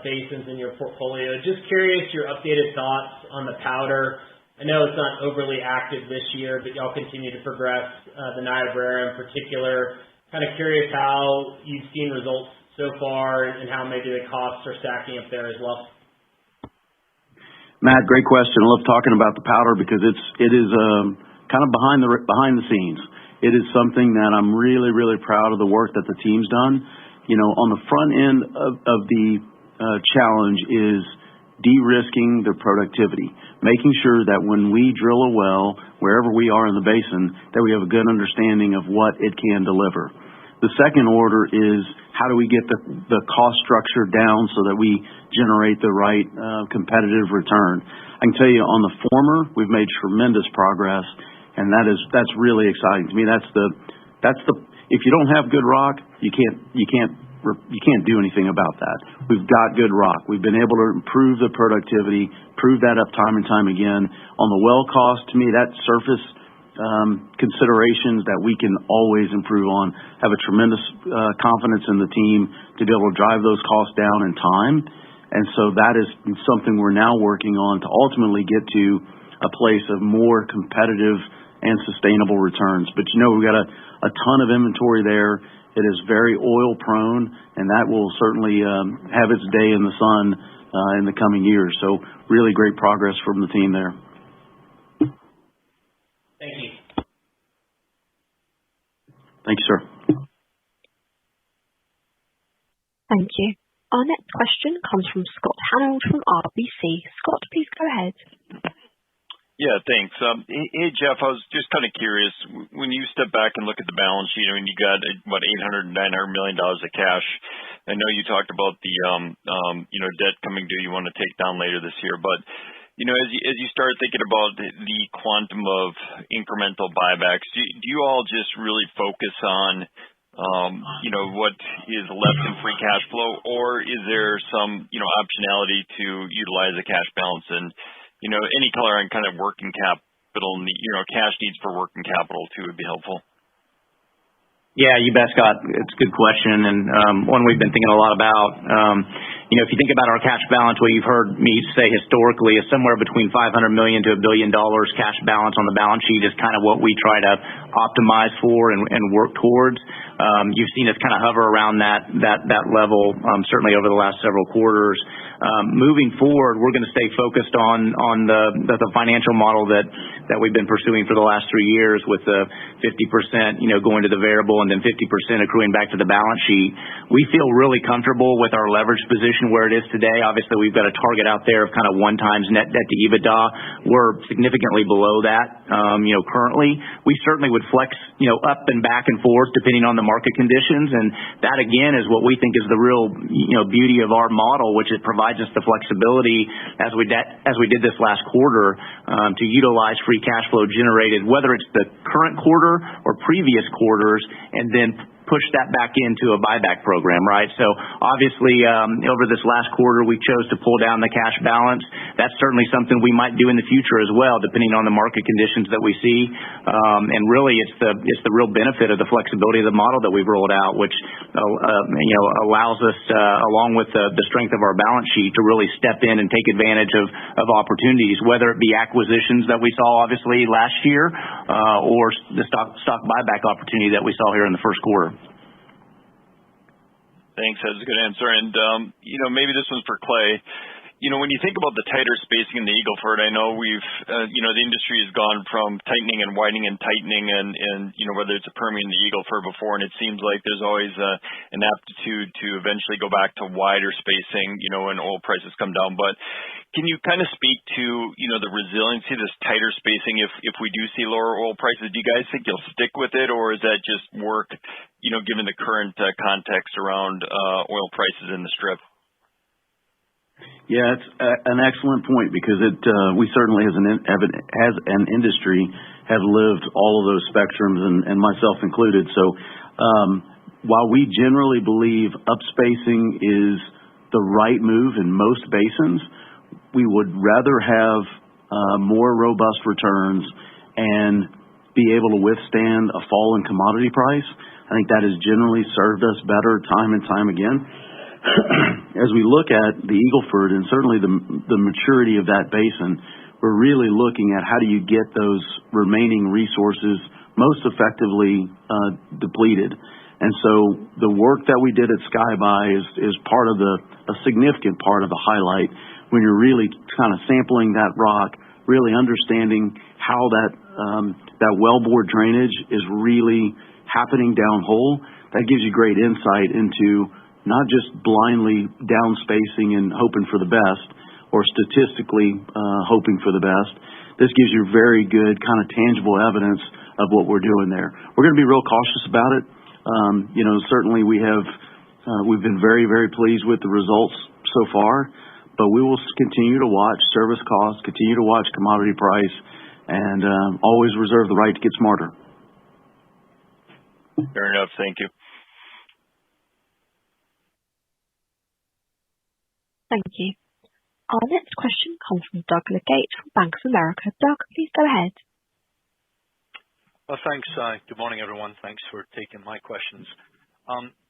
Speaker 11: basins in your portfolio, just curious your updated thoughts on the Powder. I know it's not overly active this year, but y'all continue to progress the Niobrara in particular. Kind of curious how you've seen results so far and how maybe the costs are stacking up there as well.
Speaker 4: Matt, great question. I love talking about the Powder because it is kind of behind the scenes. It is something that I'm really, really proud of the work that the team's done. On the front end of the challenge is de-risking the productivity, making sure that when we drill a well, wherever we are in the basin, that we have a good understanding of what it can deliver. The second order is how do we get the cost structure down so that we generate the right competitive return. I can tell you on the former, we've made tremendous progress, and that's really exciting to me. That's the if you don't have good rock, you can't do anything about that. We've got good rock. We've been able to improve the productivity, prove that up time and time again. On the well cost, to me, that surface considerations that we can always improve on. Have a tremendous confidence in the team to be able to drive those costs down in time. And so that is something we're now working on to ultimately get to a place of more competitive and sustainable returns. But we've got a ton of inventory there. It is very oil prone, and that will certainly have its day in the sun in the coming years. So really great progress from the team there.
Speaker 11: Thank you.
Speaker 4: Thank you, sir.
Speaker 1: Thank you. Our next question comes from Scott Hanold from RBC. Scott, please go ahead.
Speaker 12: Yeah, thanks. Hey, Jeff, I was just kind of curious. When you step back and look at the balance sheet, I mean, you got about $800, $900 million of cash. I know you talked about the debt coming due you want to take down later this year, but as you start thinking about the quantum of incremental buybacks, do you all just really focus on what is left in free cash flow, or is there some optionality to utilize the cash balance and any color on kind of working capital, cash needs for working capital too would be helpful.
Speaker 5: Yeah, you bet, Scott. It's a good question, and one we've been thinking a lot about. If you think about our cash balance, what you've heard me say historically is somewhere between $500 million to $1 billion cash balance on the balance sheet is kind of what we try to optimize for and work towards. You've seen us kind of hover around that level, certainly over the last several quarters. Moving forward, we're going to stay focused on the financial model that we've been pursuing for the last 3 years, with the 50%, going to the variable and then 50% accruing back to the balance sheet. We feel really comfortable with our leverage position where it is today. Obviously, we've got a target out there of kind of 1 times net debt to EBITDA. We're significantly below that, currently. We certainly would flex, up and back and forth depending on the market conditions. And that, again, is what we think is the real, beauty of our model, which it provides us the flexibility as we did this last quarter, to utilize free cash flow generated, whether it's the current quarter or previous quarters, and then push that back into a buyback program, right? So obviously, over this last quarter, we chose to pull down the cash balance. That's certainly something we might do in the future as well, depending on the market conditions that we see. And really, it's the real benefit of the flexibility of the model that we've rolled out, which allows us, along with the strength of our balance sheet, to really step in and take advantage of opportunities, whether it be acquisitions that we saw obviously last year, or the stock buyback opportunity that we saw here in the first quarter.
Speaker 12: Thanks. That's a good answer. And, maybe this one's for Clay. When you think about the tighter spacing in the Eagle Ford, I know we've, the industry has gone from tightening and widening and tightening, and whether it's a Permian, the Eagle Ford before, and it seems like there's always an aptitude to eventually go back to wider spacing, when oil prices come down. But can you kind of speak to, the resiliency of this tighter spacing if we do see lower oil prices? Do you guys think you'll stick with it, or is that just work, given the current context around oil prices in the strip?
Speaker 4: Yeah, it's an excellent point, because we certainly as an industry have lived all of those spectrums, and myself included. So while we generally believe upspacing is the right move in most basins, we would rather have more robust returns and be able to withstand a fall in commodity price. I think that has generally served us better time and time again. As we look at the Eagle Ford, and certainly the maturity of that basin, we're really looking at how do you get those remaining resources most effectively depleted. And so the work that we did at Skyby is part of a significant part of the highlight, when you're really kind of sampling that rock, really understanding how that wellbore drainage is really happening downhole. That gives you great insight into not just blindly down spacing and hoping for the best, or statistically hoping for the best. This gives you very good kind of tangible evidence of what we're doing there. We're going to be real cautious about it. Certainly we've been very, very pleased with the results so far, but we will continue to watch service costs, continue to watch commodity price, and always reserve the right to get smarter.
Speaker 12: Fair enough. Thank you.
Speaker 1: Thank you. Our next question comes from Doug Legate from Bank of America. Doug, please go ahead.
Speaker 13: Well, thanks. Good morning, everyone. Thanks for taking my questions.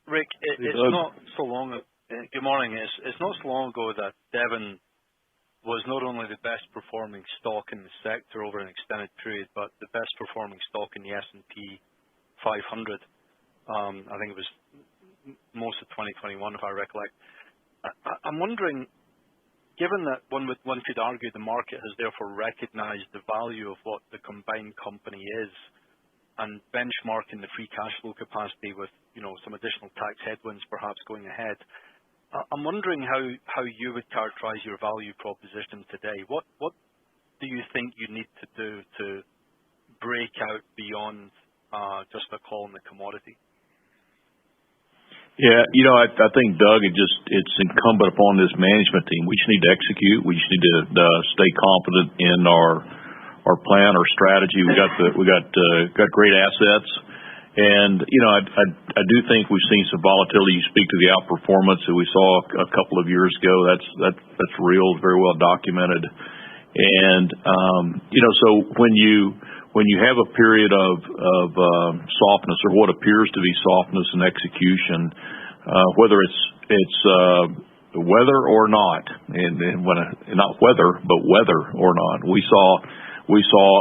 Speaker 13: Rick, it's not so long. Good morning. It's not so long ago that Devon was not only the best performing stock in the sector over an extended period, but the best performing stock in the S&P 500. I think it was most of 2021, if I recollect. I'm wondering, given that one could argue the market has therefore recognized the value of what the combined company is, and benchmarking the free cash flow capacity with some additional tax headwinds perhaps going ahead, I'm wondering how you would characterize your value proposition today. What do you think you need to do to break out beyond just a call on the commodity?
Speaker 3: Yeah, I think, Doug, it's incumbent upon this management team. We just need to execute. We just need to stay confident in our plan, our strategy. We got great assets, and I do think we've seen some volatility. You speak to the outperformance that we saw a couple of years ago. That's real, very well documented. And so when you have a period of softness, or what appears to be softness in execution, whether it's weather or not, and not weather, but weather or not, we saw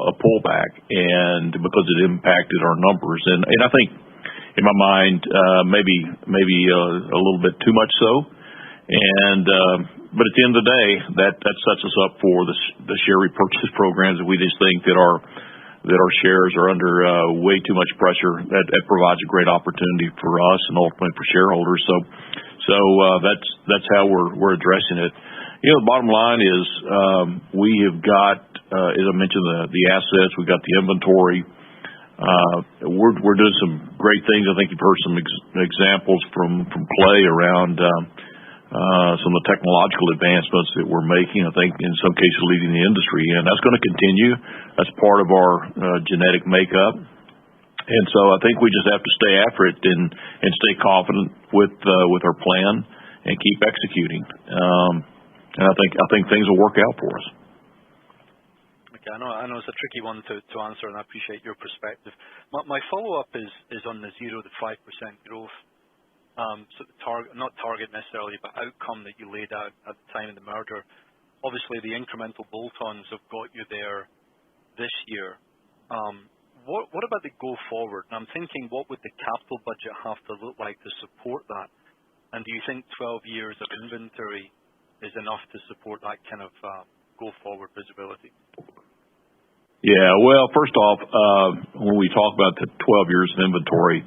Speaker 3: a pullback, and because it impacted our numbers, and I think in my mind maybe a little bit too much so. But at the end of the day, that sets us up for the share repurchase programs. We just think that our shares are under way too much pressure. That provides a great opportunity for us and ultimately for shareholders. So that's how we're addressing it. The bottom line is we have got, as I mentioned, the assets. We've got the inventory. We're doing some great things. I think you've heard some examples from Clay around some of the technological advancements that we're making, I think in some cases leading the industry, and that's going to continue. That's part of our genetic makeup. And so I think we just have to stay after it and stay confident with our plan and keep executing. And I think things will work out for us.
Speaker 13: Okay, I know it's a tricky one to answer, and I appreciate your perspective. My follow-up is on the 0 to 5% growth. So not target necessarily, but outcome that you laid out at the time of the merger. Obviously, the incremental bolt-ons have got you there this year. What about the go forward? And I'm thinking, what would the capital budget have to look like to support that? And do you think 12 years of inventory is enough to support that kind of go forward visibility?
Speaker 3: Yeah, well, first off, when we talk about the 12 years of inventory,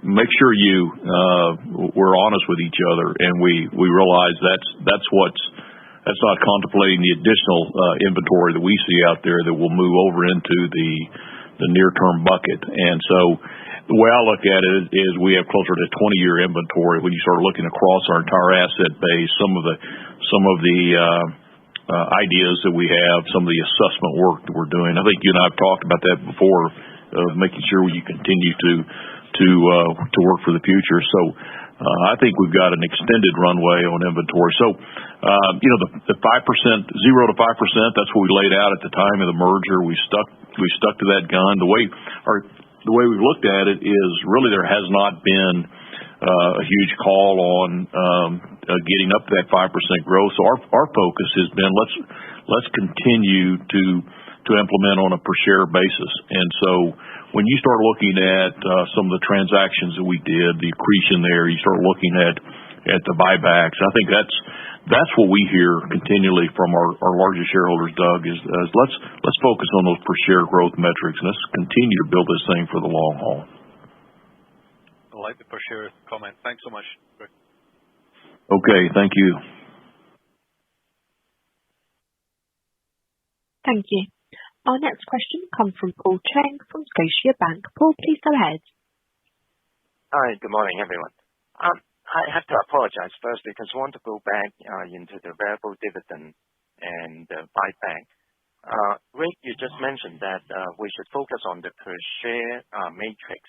Speaker 3: make sure we're honest with each other, and we realize that's not contemplating the additional inventory that we see out there that will move over into the near term bucket. And so the way I look at it is we have closer to 20-year inventory when you start looking across our entire asset base. Some of the ideas that we have, some of the assessment work that we're doing. I think you and I have talked about that before, making sure you continue to work for the future. So I think we've got an extended runway on inventory. So the 5%, 0 to 5%, that's what we laid out at the time of the merger. We stuck to that gun. The way we've looked at it is really there has not been a huge call on getting up to that 5% growth. So our focus has been let's continue to implement on a per share basis. And so when you start looking at some of the transactions that we did, the accretion there, you start looking at the buybacks. I think that's what we hear continually from our largest shareholders, Doug, is let's focus on those per share growth metrics and let's continue to build this thing for the long haul.
Speaker 13: I like the per share comment. Thanks so much, Rick.
Speaker 3: Okay, thank you.
Speaker 1: Thank you. Our next question comes from Paul Cheng from Scotiabank. Paul, please go ahead.
Speaker 14: Hi, good morning, everyone. I have to apologize first because I want to go back into the variable dividend and buyback. Rick, you just mentioned that we should focus on the per share matrix.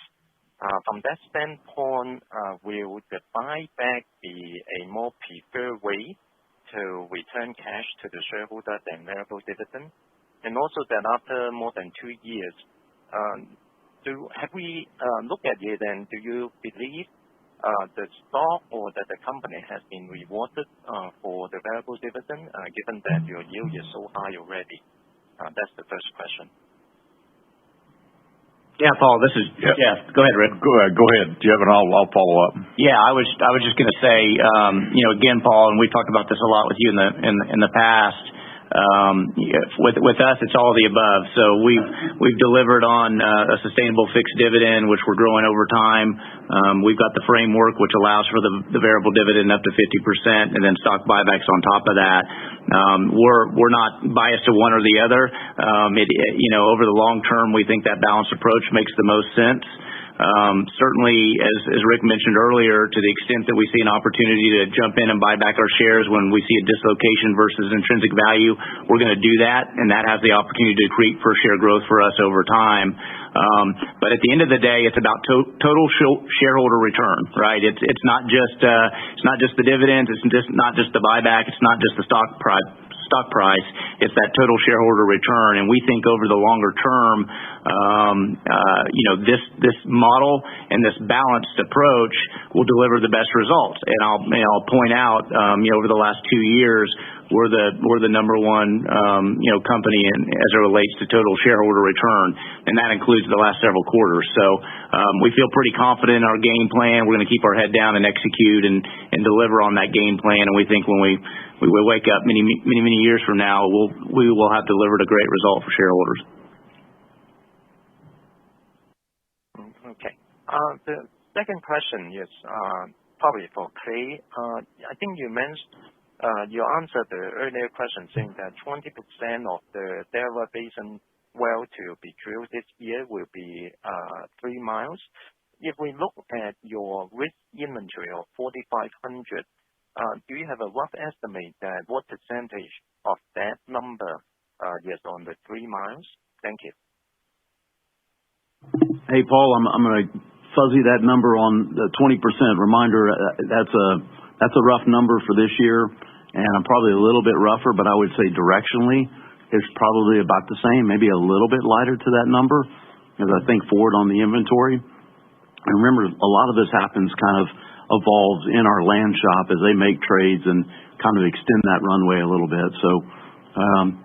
Speaker 14: From that standpoint, will the buyback be a more preferred way to return cash to the shareholder than variable dividend? And also that after more than 2 years, have we looked at it and do you believe the stock or that the company has been rewarded for the variable dividend, given that your yield is so high already? That's the first question.
Speaker 5: Yeah, Paul, this is Jeff. Go ahead, Rick.
Speaker 3: Go ahead, Jeff, and I'll follow up.
Speaker 5: Yeah, I was just going to say, again, Paul, and we've talked about this a lot with you in the past. With us, it's all the above. So we've delivered on a sustainable fixed dividend, which we're growing over time. We've got the framework, which allows for the variable dividend up to 50%, and then stock buybacks on top of that. We're not biased to one or the other. Over the long term, we think that balanced approach makes the most sense. Certainly, as Rick mentioned earlier, to the extent that we see an opportunity to jump in and buy back our shares when we see a dislocation versus intrinsic value, we're going to do that, and that has the opportunity to create per share growth for us over time. But at the end of the day, it's about total shareholder return, right? It's not just the dividends, it's not just the buyback, it's not just the stock stock price, it's that total shareholder return. And we think over the longer term, this model and this balanced approach will deliver the best results. And I'll point out, over the last 2 years, we're the number one company as it relates to total shareholder return, and that includes the last several quarters. So we feel pretty confident in our game plan. We're going to keep our head down and execute and deliver on that game plan. And we think when we wake up many years from now, we will have delivered a great result for shareholders.
Speaker 14: Okay. The second question is probably for Clay. I think you mentioned. You answered the earlier question saying that 20% of the Delaware Basin well to be drilled this year will be 3 miles. If we look at your risk inventory of 4,500, do you have a rough estimate that what percentage of that number is on the 3 miles? Thank you.
Speaker 4: Hey, Paul, I'm going to fuzzy that number on the 20%. Reminder, that's a rough number for this year. And I'm probably a little bit rougher, but I would say directionally it's probably about the same, maybe a little bit lighter to that number as I think forward on the inventory. And remember, a lot of this happens kind of evolves in our land shop as they make trades and kind of extend that runway a little bit. So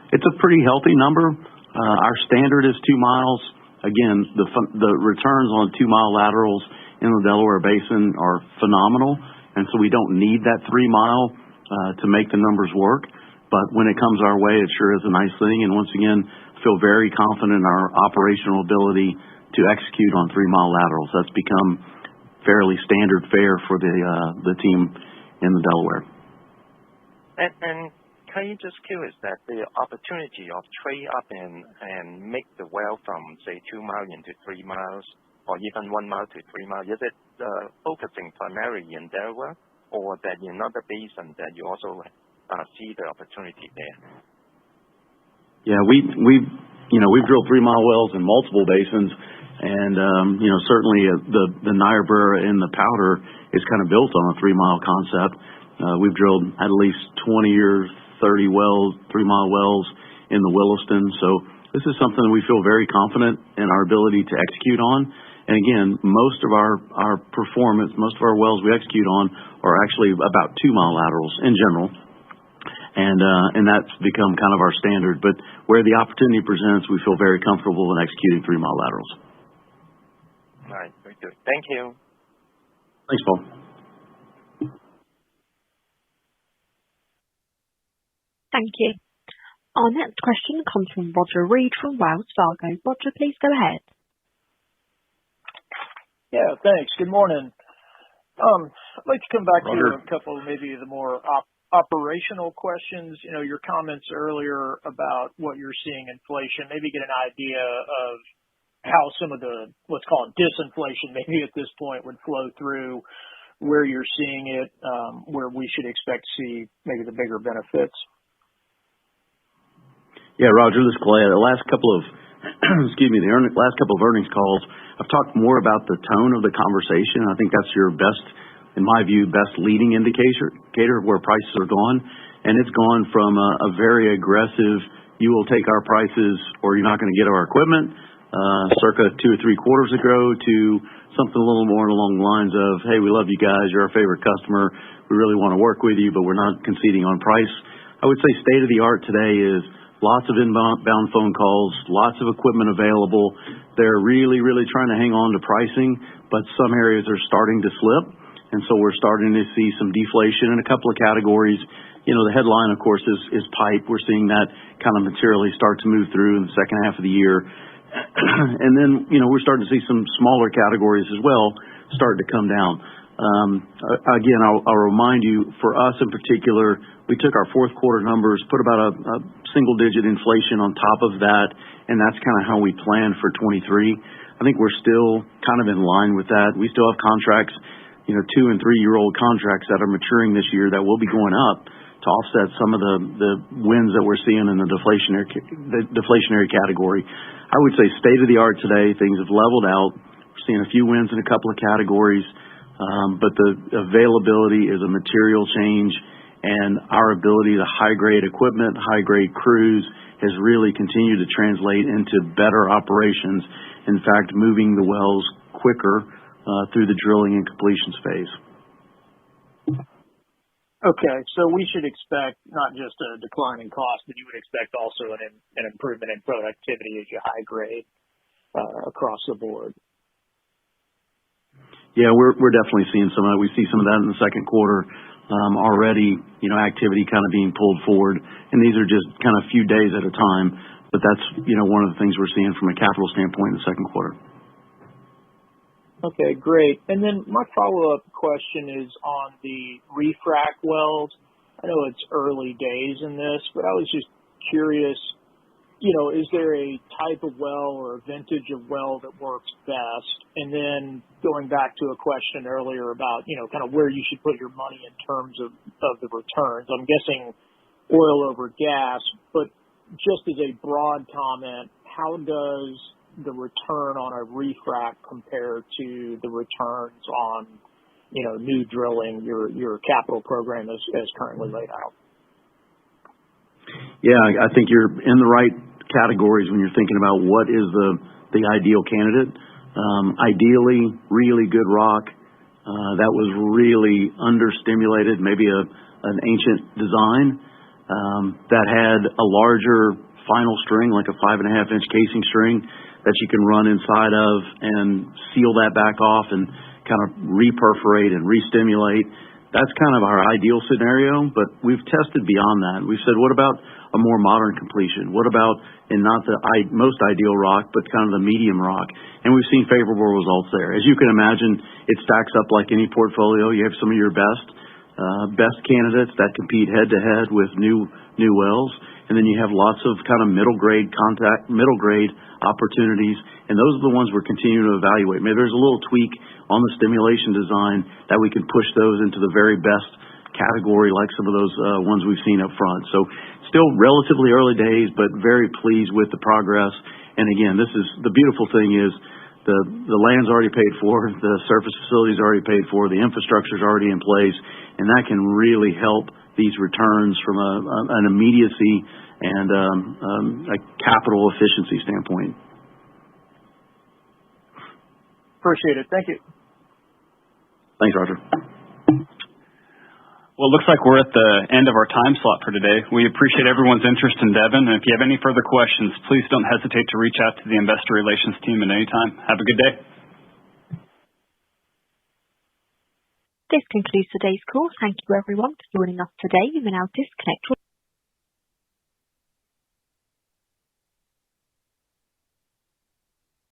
Speaker 4: it's a pretty healthy number. Our standard is 2 miles. Again, the returns on 2 mile laterals in the Delaware Basin are phenomenal. And so we don't need that 3 mile to make the numbers work. But when it comes our way, it sure is a nice thing. And once again, feel very confident in our operational ability to execute on 3 mile laterals. That's become fairly standard fare for the team in the Delaware.
Speaker 14: And can you just curious that the opportunity of trade up and make the well from say 2 miles into 3 miles or even 1 mile to 3 miles, is it focusing primarily in Delaware? Or that in other basin that you also see the opportunity there?
Speaker 4: Yeah, we've drilled 3 mile wells in multiple basins, and certainly the Niobrara in the Powder is kind of built on a 3 mile concept. We've drilled at least 20 or 30 wells, 3 mile wells in the Williston. So this is something we feel very confident in our ability to execute on. And again, most of our performance, most of our wells we execute on are actually about 2 mile laterals in general. And that's become kind of our standard. But where the opportunity presents, we feel very comfortable in executing 3 mile laterals.
Speaker 14: All right, very good. Thank you.
Speaker 4: Thanks, Paul.
Speaker 1: Thank you. Our next question comes from Roger Reed from Wells Fargo. Roger, please go ahead.
Speaker 15: Yeah, thanks. Good morning. I'd like to come back to a couple of maybe the more operational questions. Your comments earlier about what you're seeing inflation, maybe get an idea of how some of the, let's call it disinflation, maybe at this point would flow through, where you're seeing it, where we should expect to see maybe the bigger benefits.
Speaker 4: Yeah, Roger, this is Clay. The last couple of last couple of earnings calls, I've talked more about the tone of the conversation. I think that's your best, in my view, best leading indicator of where prices are gone. And it's gone from a very aggressive, you will take our prices or you're not going to get our equipment, circa 2 or 3 quarters ago, to something a little more along the lines of, hey, we love you guys, you're our favorite customer, we really want to work with you, but we're not conceding on price. I would say state of the art today is lots of inbound phone calls, lots of equipment available. They're really, really trying to hang on to pricing, but some areas are starting to slip. And so we're starting to see some deflation in a couple of categories. The headline, of course, is pipe. We're seeing that kind of materially start to move through in the second half of the year. And then, we're starting to see some smaller categories as well start to come down. Again, I'll remind you, for us in particular, we took our fourth quarter numbers, put about a single-digit inflation on top of that, and that's kind of how we planned for 23. I think we're still kind of in line with that. We still have contracts, 2 and 3 year-old contracts that are maturing this year that will be going up to offset some of the wins that we're seeing in the deflationary category. I would say state of the art today, things have leveled out. We're seeing a few wins in a couple of categories, but the availability is a material change. and our ability to high-grade equipment, high-grade crews has really continued to translate into better operations. In fact, moving the wells quicker through the drilling and completions phase.
Speaker 15: Okay, so we should expect not just a decline in cost, but you would expect also an improvement in productivity as you high grade across the board.
Speaker 4: Yeah, we're definitely seeing some of that. We see some of that in the second quarter already. Activity kind of being pulled forward, and these are just kind of few days at a time. But that's one of the things we're seeing from a capital standpoint in the second quarter.
Speaker 15: Okay, great. And then my follow-up question is on the refrac wells. I know it's early days in this, but I was just curious, is there a type of well or a vintage of well that works best? And then going back to a question earlier about, kind of where you should put your money in terms of the returns. I'm guessing oil over gas, but just as a broad comment, how does the return on a refrac compare to the returns on, new drilling, your capital program as currently laid out?
Speaker 4: Yeah, I think you're in the right categories when you're thinking about what is the ideal candidate. Ideally, really good rock that was really understimulated, maybe an ancient design that had a larger final string, like a 5.5-inch casing string that you can run inside of and seal that back off and kind of reperforate and restimulate. That's kind of our ideal scenario, but we've tested beyond that. We've said, what about a more modern completion? What about, and not the most ideal rock, but kind of the medium rock? And we've seen favorable results there. As you can imagine, it stacks up like any portfolio. You have some of your best candidates that compete head-to-head with new wells, and then you have lots of kind of middle grade opportunities, and those are the ones we're continuing to evaluate. Maybe there's a little tweak on the stimulation design that we can push those into the very best category, like some of those ones we've seen up front. So still relatively early days, but very pleased with the progress. And again, this is the beautiful thing is the land's already paid for, the surface facility's already paid for, the infrastructure's already in place, and that can really help these returns from an immediacy and a capital efficiency standpoint.
Speaker 15: Appreciate it. Thank you.
Speaker 4: Thanks, Roger.
Speaker 2: Well, it looks like we're at the end of our time slot for today. We appreciate everyone's interest in Devon, and if you have any further questions, please don't hesitate to reach out to the investor relations team at any time. Have a good day.
Speaker 1: This concludes today's call. Thank you everyone for joining us today. You may now disconnect.